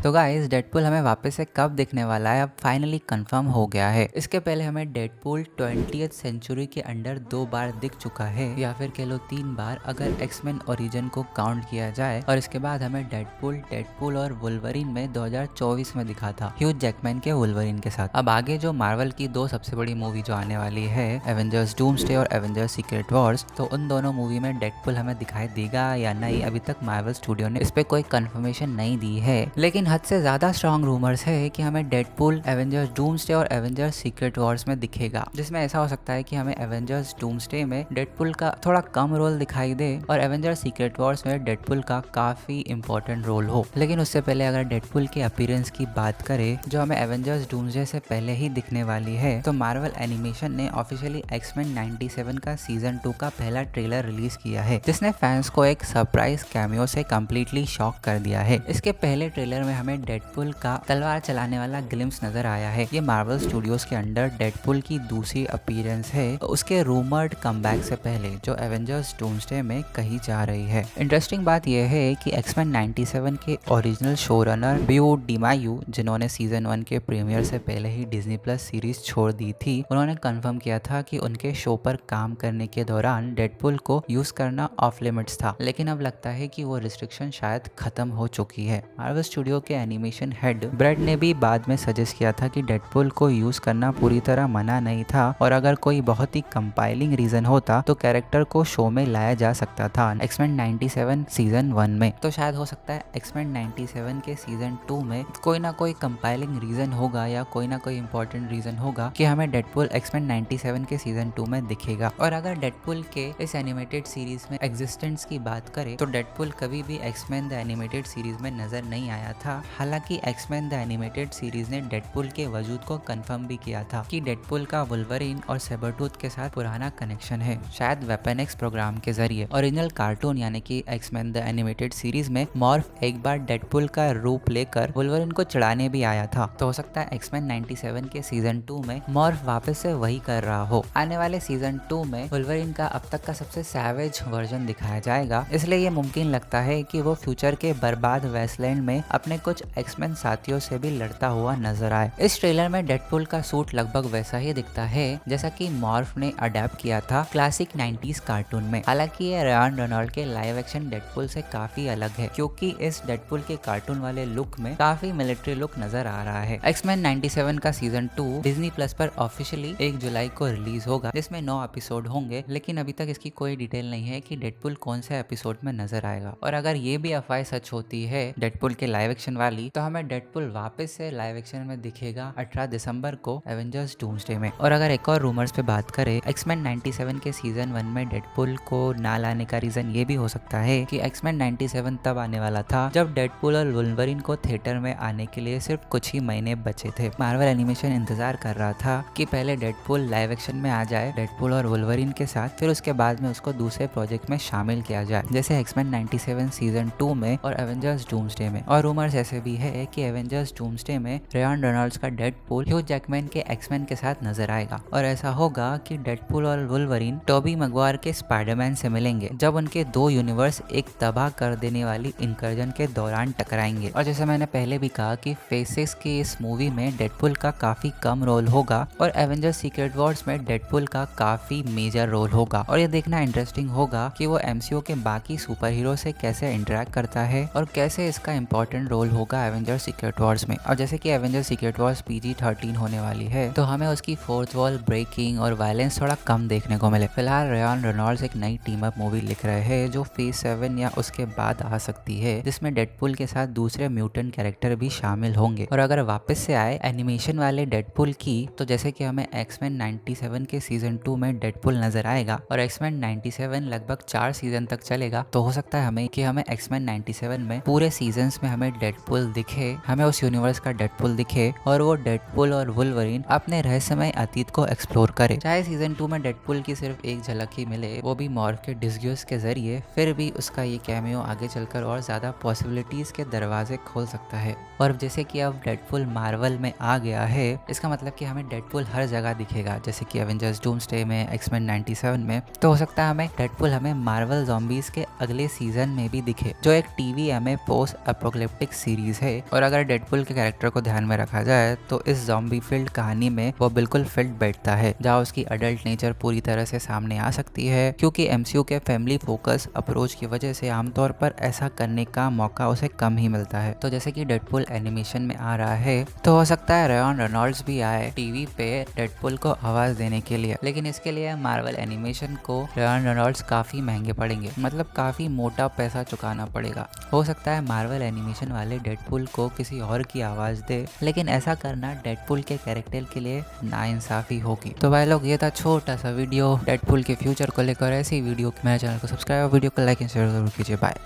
तो guys Deadpool हमें वापस से कब दिखने वाला है अब फाइनली कंफर्म हो गया है। इसके पहले हमें डेडपूल 20th सेंचुरी के अंडर 2 बार दिख चुका है, या फिर कह लो 3 बार अगर एक्समैन ओरिजिन को काउंट किया जाए। और इसके बाद हमें डेडपूल और वुल्वरीन में 2024 में दिखा था, ह्यूज जैकमैन के वुल्वरीन के साथ। अब आगे जो मार्वल की 2 सबसे बड़ी मूवी जो आने वाली है, एवेंजर्स डूम्सडे और एवेंजर्स सीक्रेट वॉर्स, तो उन दोनों मूवी में डेडपूल हमें दिखाई देगा या नहीं, अभी तक मार्वल स्टूडियो ने इस पे कोई कंफर्मेशन नहीं दी है। लेकिन हद से ज्यादा स्ट्रॉन्ग रूमर्स है कि हमें डेडपूल एवेंजर्स डूम्सडे और एवेंजर्स सीक्रेट वॉर्स में दिखेगा, जिसमें ऐसा हो सकता है कि हमें एवेंजर्स डूम्सडे में डेडपूल का थोड़ा कम रोल दिखाई दे और एवेंजर्स सीक्रेट वॉर्स में डेडपूल का काफी इंपॉर्टेंट रोल हो। लेकिन उससे पहले अगर डेडपूल के अपीयरेंस की बात करें जो हमें एवेंजर्स डूम्सडे से पहले ही दिखने वाली है, तो मार्वल एनिमेशन ने ऑफिशियली एक्समैन 97 का सीजन 2 का पहला ट्रेलर रिलीज किया है, जिसने फैंस को एक सरप्राइज कैमियो से कंप्लीटली शॉक कर दिया है। इसके पहले ट्रेलर में हमें डेडपूल का तलवार चलाने वाला ग्लिम्स नजर आया है। ये मार्वल स्टूडियोज के अंडर डेडपूल की दूसरी अपीयरेंस है उसके रूमर्ड कमबैक से पहले, जो एवेंजर्स डूम्सडे में कही जा रही है। इंटरेस्टिंग बात यह है कि एक्समैन 97 के ओरिजिनल शो रनर बियो डिमायू, जिन्होंने सीजन 1 के प्रीमियर से पहले ही डिज्नी प्लस सीरीज छोड़ दी थी, उन्होंने कंफर्म किया था कि उनके शो पर काम करने के दौरान डेडपूल को यूज करना ऑफ लिमिट्स था। लेकिन अब लगता है कि वो रिस्ट्रिक्शन शायद खत्म हो चुकी है। मार्वल स्टूडियो के एनिमेशन हेड ब्रेड ने भी बाद में सजेस्ट किया था कि डेडपूल को यूज करना पूरी तरह मना नहीं था, और अगर कोई बहुत ही कंपाइलिंग रीजन होता तो कैरेक्टर को शो में लाया जा सकता था एक्समैन 97 सीजन 1 में। तो शायद हो सकता है एक्समैन 97 के सीजन 2 में कोई ना कोई कंपाइलिंग रीजन होगा या कोई ना कोई इंपॉर्टेंट रीजन होगा कि हमें डेडपूल एक्समैन 97 के सीजन 2 में दिखेगा। और अगर डेडपूल के इस एनिमेटेड सीरीज में एग्जिस्टेंस की बात करें तो डेडपूल कभी भी एक्समैन द एनिमेटेड सीरीज में नजर नहीं आया था। हालांकि एक्समैन द एनिमेटेड सीरीज ने डेडपूल के वजूद को कंफर्म भी किया था कि डेडपूल का वुल्वरीन और सेबरटूथ के साथ पुराना कनेक्शन है, शायद वेपन एक्स प्रोग्राम के जरिए। ओरिजिनल कार्टून यानी कि एक्समैन द एनिमेटेड सीरीज में मॉर्फ एक बार डेडपूल का रूप लेकर वुल्वरीन को चढ़ाने भी आया था, तो हो सकता है एक्समैन 97 के सीजन 2 में मॉर्फ वापस से वही कर रहा हो। आने वाले सीजन 2 में वुल्वरीन का अब तक का सबसे सैवेज वर्जन दिखाया जाएगा, इसलिए ये मुमकिन लगता है कि वो फ्यूचर के बर्बाद वेस्टलैंड में अपने कुछ एक्समैन साथियों से भी लड़ता हुआ नजर आए। इस ट्रेलर में डेडपूल का सूट लगभग वैसा ही दिखता है जैसा कि मॉर्फ ने अडेप्ट किया था क्लासिक 90s कार्टून में। हालांकि ये रायन रेनॉल्ड के लाइव एक्शन डेडपूल से काफी अलग है, क्योंकि इस डेडपूल के कार्टून वाले लुक में काफी मिलिट्री लुक नजर आ रहा है। एक्समैन 97 का सीजन 2 डिज्नी प्लस पर ऑफिशियली 1 जुलाई को रिलीज होगा, जिसमें 9 एपिसोड होंगे, लेकिन अभी तक इसकी कोई डिटेल नहीं है कि डेडपूल कौन से एपिसोड में नजर आएगा। और अगर ये भी अफवाह सच होती है डेडपूल के लाइव एक्शन वाली, तो हमें डेडपूल वापस से लाइव एक्शन में दिखेगा 18 दिसंबर को एवेंजर्स डूम्सडे में। और अगर एक और रूमर्स पे बात करें, एक्समैन 97 के सीजन 1 में डेडपूल को ना लाने का रीजन ये भी हो सकता है कि एक्समैन 97 तब आने वाला था जब डेडपूल और वुल्वरीन को थिएटर में आने के लिए सिर्फ कुछ ही महीने बचे थे। मार्वल एनिमेशन इंतजार कर रहा था कि पहले डेडपूल लाइव एक्शन में आ जाए डेडपूल और वुल्वरीन के साथ, फिर उसके बाद में उसको दूसरे प्रोजेक्ट में शामिल किया जाए, जैसे एक्समैन 97 सीजन 2 में और एवेंजर्स डूम्सडे में। और रूमर्स ऐसे भी है कि एवेंजर्स डूम्सडे में रायन रेनॉल्ड्स का डेडपूल ह्यूज जैकमैन के एक्समैन के साथ नजर आएगा। और ऐसा होगा कि डेडपूल और वुल्वरीन टोबी मैगवायर के स्पाइडरमैन से मिलेंगे जब उनके 2 यूनिवर्स एक तबाह कर देने वाली इंकर्जन के दौरान टकराएंगे। और जैसे मैंने पहले भी कहा कि फेज 6 की इस मूवी में डेडपूल का काफी कम रोल होगा और एवेंजर्स सीक्रेट वॉर्स में डेडपूल का काफी मेजर रोल होगा। और ये देखना इंटरेस्टिंग होगा कि वो एमसीयू के बाकी सुपर हीरो से कैसे इंटरेक्ट करता है और कैसे इसका इंपॉर्टेंट रोल होगा एवेंजर्स सीक्रेट वॉर्स में। और जैसे कि एवेंजर्स सीक्रेट वॉर्स PG-13 होने वाली है, तो हमें उसकी फोर्थ वॉल ब्रेकिंग और वायलेंस थोड़ा कम देखने को मिले। फिलहाल रायन रेनॉल्ड्स एक नई टीम अप मूवी लिख रहे हैं जो फेज 7 या उसके बाद आ सकती है, जिसमें डेडपूल के साथ दूसरे म्यूटेंट कैरेक्टर भी शामिल होंगे। और अगर वापस से आए एनिमेशन वाले डेडपूल की, तो जैसे कि हमें एक्समैन 97 के सीजन 2 में डेडपूल नजर आएगा और एक्समैन 97 लगभग 4 सीजन तक चलेगा, तो हो सकता है हमें एक्समैन 97 में पूरे सीजन्स में हमें डेडपूल दिखे, हमें उस यूनिवर्स का डेडपूल दिखे और वो डेडपूल और वुल्वरीन अपने रहस्यमय अतीत को एक्सप्लोर करे। चाहे सीजन 2 में डेडपूल की सिर्फ एक झलक ही मिले, वो भी मॉर्फ के डिस्ग्यूस के जरिए, फिर भी उसका ये कैमियो आगे चलकर और ज्यादा पॉसिबिलिटीज के दरवाजे खोल सकता है। और जैसे कि अब डेडपूल मार्वल में आ गया है, इसका मतलब कि हमें डेडपूल हर जगह दिखेगा, जैसे कि एवेंजर्स डूम्सडे में, एक्समैन 97 में। तो हो सकता है हमें डेडपूल हमें मार्वल ज़ॉम्बीज के अगले सीजन में भी दिखे, जो एक TV post apocalyptic series series है। और अगर डेडपुल के कैरेक्टर को ध्यान में रखा जाए तो इस ज़ॉम्बी फील्ड कहानी में वो बिल्कुल फिट बैठता है, जहाँ उसकी अडल्ट नेचर पूरी तरह से सामने आ सकती है, क्योंकि एमसीयू के फैमिली फोकस अप्रोच की वजह से आमतौर पर ऐसा करने का मौका उसे कम ही मिलता है। तो जैसे कि डेडपुल एनिमेशन में आ रहा है तो हो सकता है रायन रेनॉल्ड्स भी आए टीवी पे डेडपुल को आवाज देने के लिए, लेकिन इसके लिए मार्वल एनिमेशन को रायन रेनॉल्ड्स काफी महंगे पड़ेंगे, मतलब काफी मोटा पैसा चुकाना पड़ेगा। हो सकता है मार्वल एनिमेशन वाले डेडपुल को किसी और की आवाज दे, लेकिन ऐसा करना डेडपुल के कैरेक्टर के लिए नाइंसाफी होगी। तो भाई लोग, ये था छोटा सा वीडियो डेडपुल के फ्यूचर को लेकर। ऐसी वीडियो मेरे चैनल को सब्सक्राइब, वीडियो को लाइक एंड शेयर जरूर कीजिए। बाय।